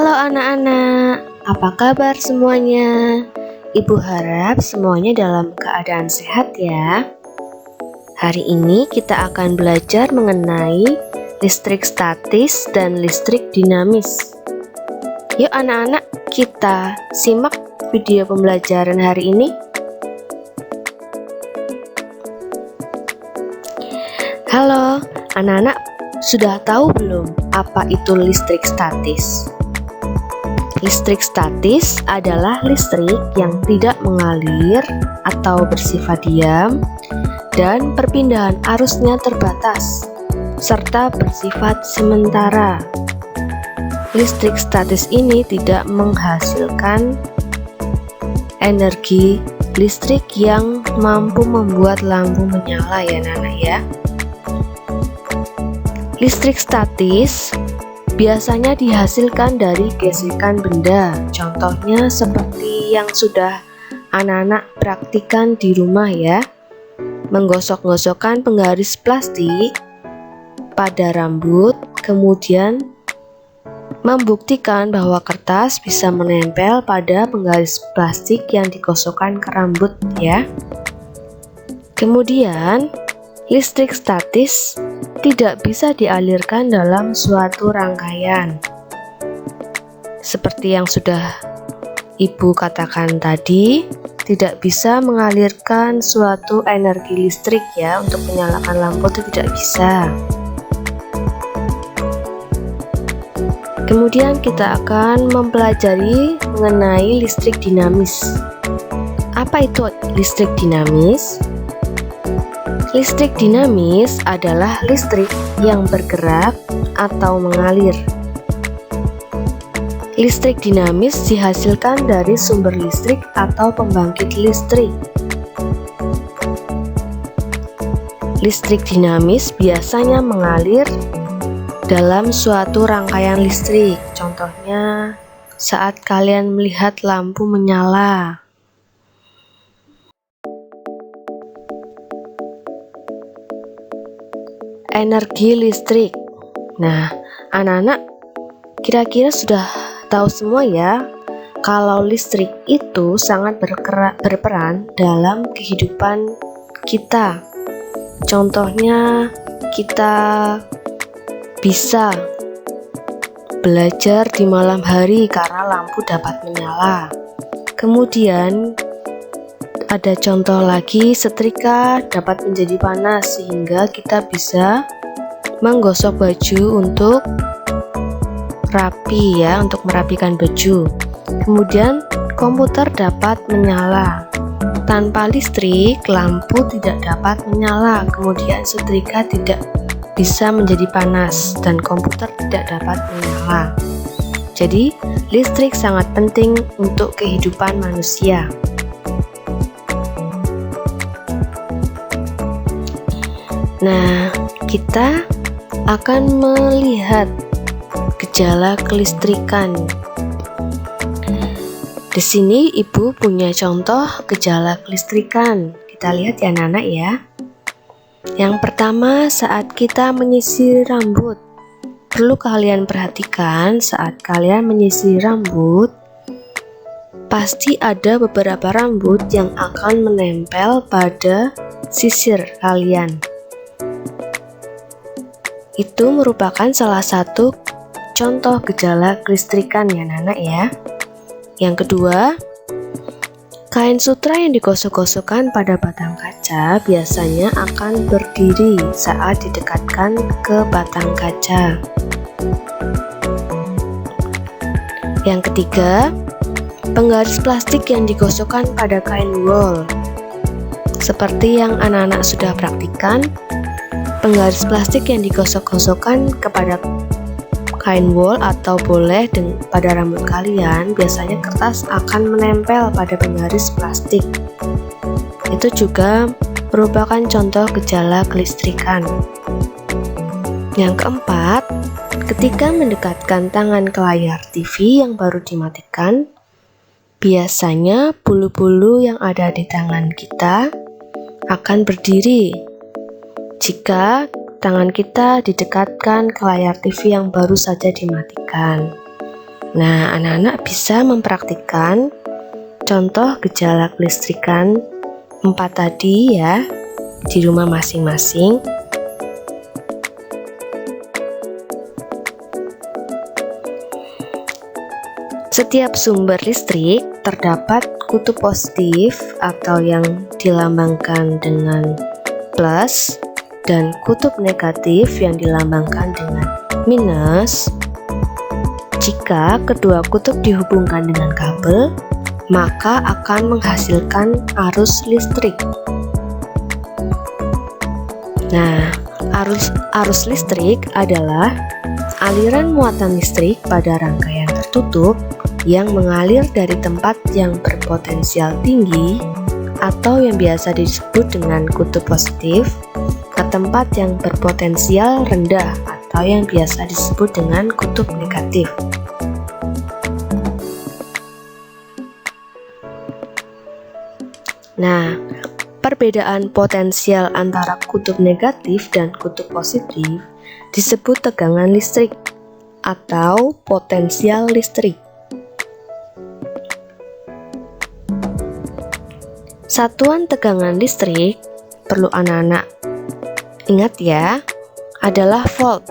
Halo anak-anak, apa kabar semuanya? Ibu harap semuanya dalam keadaan sehat ya. Hari ini kita akan belajar mengenai listrik statis dan listrik dinamis. Yuk anak-anak, kita simak video pembelajaran hari ini. Halo, anak-anak sudah tahu belum apa itu listrik statis? Listrik statis adalah listrik yang tidak mengalir atau bersifat diam dan perpindahan arusnya terbatas serta bersifat sementara. Listrik statis ini tidak menghasilkan energi listrik yang mampu membuat lampu menyala ya anak-anak ya. Listrik statis biasanya dihasilkan dari gesekan benda, contohnya seperti yang sudah anak-anak praktikan di rumah ya. Menggosok-gosokkan penggaris plastik pada rambut, kemudian membuktikan bahwa kertas bisa menempel pada penggaris plastik yang digosokkan ke rambut ya. Kemudian, listrik statis tidak bisa dialirkan dalam suatu rangkaian. Seperti yang sudah Ibu katakan tadi, tidak bisa mengalirkan suatu energi listrik ya, untuk menyalakan lampu itu tidak bisa. Kemudian kita akan mempelajari mengenai listrik dinamis. Apa itu listrik dinamis? Listrik dinamis adalah listrik yang bergerak atau mengalir. Listrik dinamis dihasilkan dari sumber listrik atau pembangkit listrik. Listrik dinamis biasanya mengalir dalam suatu rangkaian listrik. Contohnya saat kalian melihat lampu menyala. Energi listrik. Nah, anak-anak kira-kira sudah tahu semua ya, kalau listrik itu sangat berperan dalam kehidupan kita. Contohnya, kita bisa belajar di malam hari karena lampu dapat menyala. Kemudian ada contoh lagi, setrika dapat menjadi panas sehingga kita bisa menggosok baju untuk rapi ya, untuk merapikan baju. Kemudian komputer dapat menyala. Tanpa listrik, lampu tidak dapat menyala. Kemudian setrika tidak bisa menjadi panas dan komputer tidak dapat menyala. Jadi, listrik sangat penting untuk kehidupan manusia. Nah, kita akan melihat gejala kelistrikan. Di sini Ibu punya contoh gejala kelistrikan. Kita lihat ya anak-anak ya. Yang pertama, saat kita menyisir rambut. Perlu kalian perhatikan saat kalian menyisir rambut, pasti ada beberapa rambut yang akan menempel pada sisir kalian. Itu merupakan salah satu contoh gejala kelistrikan ya anak-anak ya. Yang kedua, kain sutra yang digosok-gosokkan pada batang kaca biasanya akan berdiri saat didekatkan ke batang kaca. Yang ketiga, penggaris plastik yang digosokkan pada kain wol. Seperti yang anak-anak sudah praktikkan, penggaris plastik yang digosok-gosokkan kepada kain wol atau boleh pada rambut kalian, biasanya kertas akan menempel pada penggaris plastik. Itu juga merupakan contoh gejala kelistrikan. Yang keempat, ketika mendekatkan tangan ke layar TV yang baru dimatikan, biasanya bulu-bulu yang ada di tangan kita akan berdiri jika tangan kita didekatkan ke layar TV yang baru saja dimatikan. Nah, anak-anak bisa mempraktikkan contoh gejala kelistrikan 4 tadi ya di rumah masing-masing. Setiap sumber listrik terdapat kutub positif atau yang dilambangkan dengan plus dan kutub negatif yang dilambangkan dengan minus. Jika kedua kutub dihubungkan dengan kabel, maka akan menghasilkan arus listrik. Nah, arus listrik adalah aliran muatan listrik pada rangkaian tertutup yang mengalir dari tempat yang berpotensial tinggi atau yang biasa disebut dengan kutub positif ke tempat yang berpotensial rendah atau yang biasa disebut dengan kutub negatif. Nah, perbedaan potensial antara kutub negatif dan kutub positif disebut tegangan listrik atau potensial listrik. Satuan tegangan listrik, perlu anak-anak ingat ya, adalah volt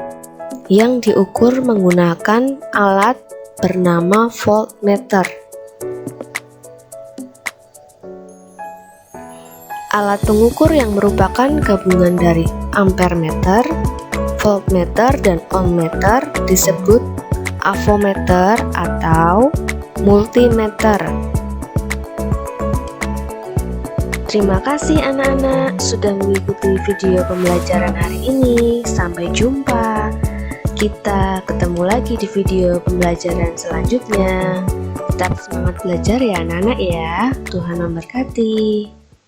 yang diukur menggunakan alat bernama voltmeter. Alat pengukur yang merupakan gabungan dari ampermeter, voltmeter, dan ohmmeter disebut avometer atau multimeter. Terima kasih anak-anak sudah mengikuti video pembelajaran hari ini. Sampai jumpa. Kita ketemu lagi di video pembelajaran selanjutnya. Tetap semangat belajar ya anak-anak ya. Tuhan memberkati.